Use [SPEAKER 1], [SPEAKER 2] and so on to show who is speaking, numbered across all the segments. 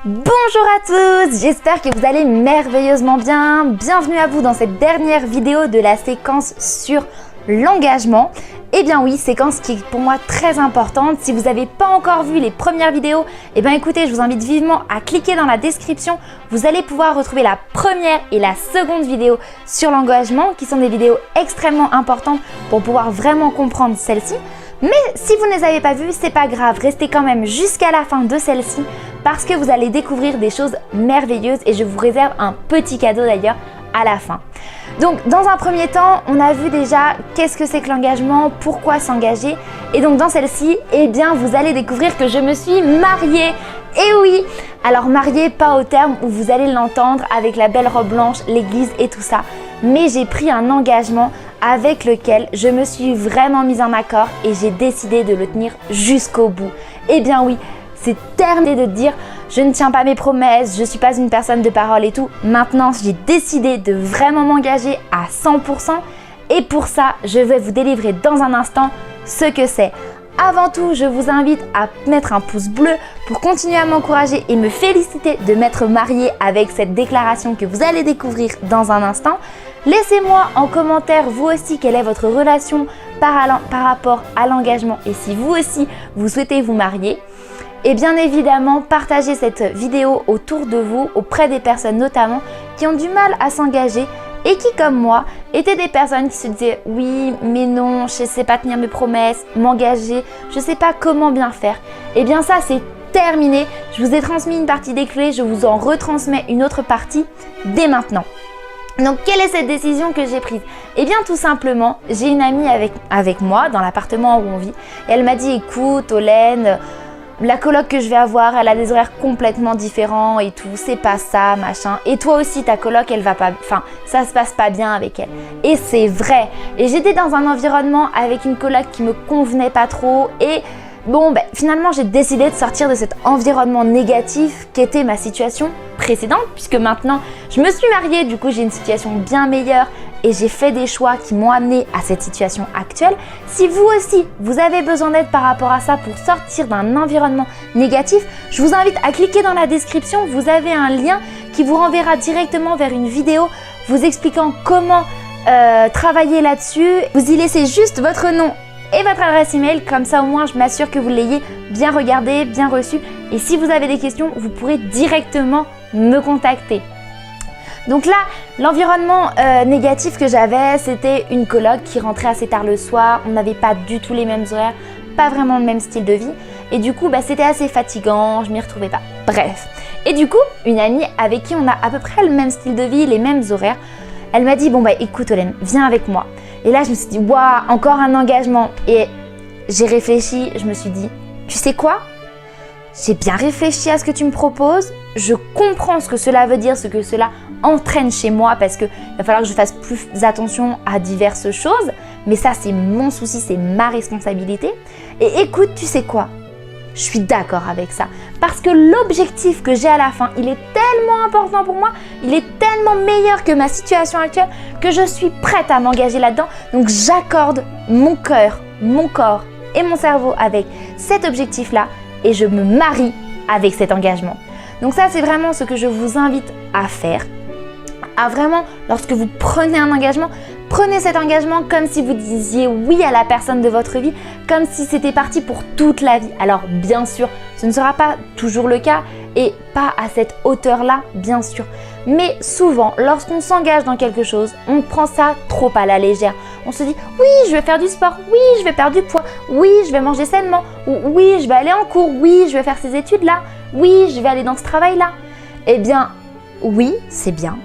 [SPEAKER 1] Bonjour à tous, j'espère que vous allez merveilleusement bien. Bienvenue à vous dans cette dernière vidéo de la séquence sur l'engagement. Eh bien oui, séquence qui est pour moi très importante. Si vous n'avez pas encore vu les premières vidéos, eh bien écoutez, je vous invite vivement à cliquer dans la description. Vous allez pouvoir retrouver la première et la seconde vidéo sur l'engagement, qui sont des vidéos extrêmement importantes pour pouvoir vraiment comprendre celle-ci. Mais si vous ne les avez pas vues, c'est pas grave, restez quand même jusqu'à la fin de celle-ci parce que vous allez découvrir des choses merveilleuses et je vous réserve un petit cadeau d'ailleurs à la fin. Donc dans un premier temps, on a vu déjà qu'est-ce que c'est que l'engagement, pourquoi s'engager, et donc dans celle-ci, eh bien vous allez découvrir que je me suis mariée. Et oui, alors mariée pas au terme où vous allez l'entendre avec la belle robe blanche, l'église et tout ça, mais j'ai pris un engagement avec lequel je me suis vraiment mise en accord et j'ai décidé de le tenir jusqu'au bout. Eh bien oui, c'est terminé de dire je ne tiens pas mes promesses, je ne suis pas une personne de parole et tout. Maintenant, j'ai décidé de vraiment m'engager à 100% et pour ça, je vais vous délivrer dans un instant ce que c'est. Avant tout, je vous invite à mettre un pouce bleu pour continuer à m'encourager et me féliciter de m'être mariée avec cette déclaration que vous allez découvrir dans un instant. Laissez-moi en commentaire vous aussi quelle est votre relation par rapport à l'engagement et si vous aussi vous souhaitez vous marier. Et bien évidemment, partagez cette vidéo autour de vous, auprès des personnes notamment qui ont du mal à s'engager et qui, comme moi, étaient des personnes qui se disaient « Oui, mais non, je ne sais pas tenir mes promesses, m'engager, je ne sais pas comment bien faire. » Eh bien ça, c'est terminé. Je vous ai transmis une partie des clés, je vous en retransmets une autre partie dès maintenant. Donc, quelle est cette décision que j'ai prise? Eh bien, tout simplement, j'ai une amie avec moi dans l'appartement où on vit et elle m'a dit « Écoute, Olène, la coloc que je vais avoir, elle a des horaires complètement différents et tout, c'est pas ça, machin. Et toi aussi, ta coloc, elle va pas, enfin, ça se passe pas bien avec elle. » Et c'est vrai. Et j'étais dans un environnement avec une coloc qui me convenait pas trop et bon, finalement, j'ai décidé de sortir de cet environnement négatif qu'était ma situation précédente puisque maintenant, je me suis mariée, du coup, j'ai une situation bien meilleure et j'ai fait des choix qui m'ont amené à cette situation actuelle. Si vous aussi, vous avez besoin d'aide par rapport à ça pour sortir d'un environnement négatif, je vous invite à cliquer dans la description. Vous avez un lien qui vous renverra directement vers une vidéo vous expliquant comment travailler là-dessus. Vous y laissez juste votre nom et votre adresse email, comme ça au moins je m'assure que vous l'ayez bien regardé, bien reçu. Et si vous avez des questions, vous pourrez directement me contacter. Donc là, l'environnement négatif que j'avais, c'était une coloc qui rentrait assez tard le soir. On n'avait pas du tout les mêmes horaires, pas vraiment le même style de vie. Et du coup, c'était assez fatigant, je m'y retrouvais pas. Bref. Et du coup, une amie avec qui on a à peu près le même style de vie, les mêmes horaires, elle m'a dit « Bon écoute Olène, viens avec moi ». Et là, je me suis dit « Waouh, encore un engagement ». Et j'ai réfléchi, je me suis dit « Tu sais quoi ? J'ai bien réfléchi à ce que tu me proposes, je comprends ce que cela veut dire, ce que cela entraîne chez moi parce qu'il va falloir que je fasse plus attention à diverses choses, mais ça c'est mon souci, c'est ma responsabilité. Et écoute, tu sais quoi? Je suis d'accord avec ça parce que l'objectif que j'ai à la fin, il est tellement important pour moi, il est tellement meilleur que ma situation actuelle que je suis prête à m'engager là-dedans. Donc j'accorde mon cœur, mon corps et mon cerveau avec cet objectif-là et je me marie avec cet engagement. Donc ça, c'est vraiment ce que je vous invite à faire. À vraiment, lorsque vous prenez un engagement, prenez cet engagement comme si vous disiez oui à la personne de votre vie, comme si c'était parti pour toute la vie. Alors bien sûr, ce ne sera pas toujours le cas et pas à cette hauteur-là, bien sûr. Mais souvent, lorsqu'on s'engage dans quelque chose, on prend ça trop à la légère. On se dit oui, je vais faire du sport, oui, je vais perdre du poids, oui, je vais manger sainement, ou oui, je vais aller en cours, oui, je vais faire ces études-là, oui, je vais aller dans ce travail-là. Eh bien, oui, c'est bien,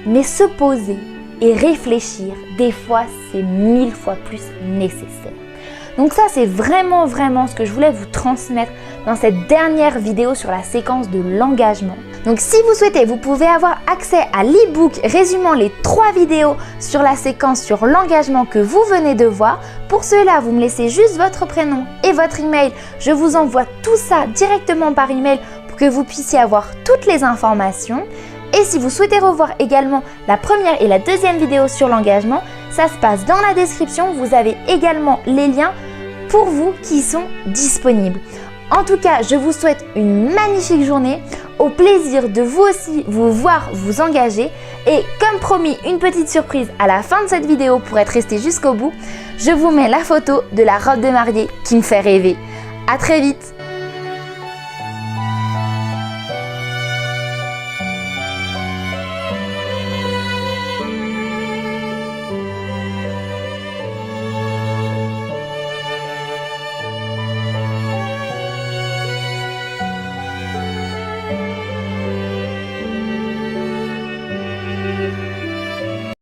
[SPEAKER 1] mais se poser et réfléchir, des fois, c'est 1000 fois plus nécessaire. Donc ça, c'est vraiment ce que je voulais vous transmettre dans cette dernière vidéo sur la séquence de l'engagement. Donc si vous souhaitez, vous pouvez avoir accès à l'e-book résumant les 3 vidéos sur la séquence sur l'engagement que vous venez de voir. Pour cela, vous me laissez juste votre prénom et votre email. Je vous envoie tout ça directement par email pour que vous puissiez avoir toutes les informations. Et si vous souhaitez revoir également la première et la deuxième vidéo sur l'engagement, ça se passe dans la description. Vous avez également les liens pour vous qui sont disponibles. En tout cas, je vous souhaite une magnifique journée. Au plaisir de vous aussi vous voir vous engager. Et comme promis, une petite surprise à la fin de cette vidéo pour être resté jusqu'au bout. Je vous mets la photo de la robe de mariée qui me fait rêver. À très vite!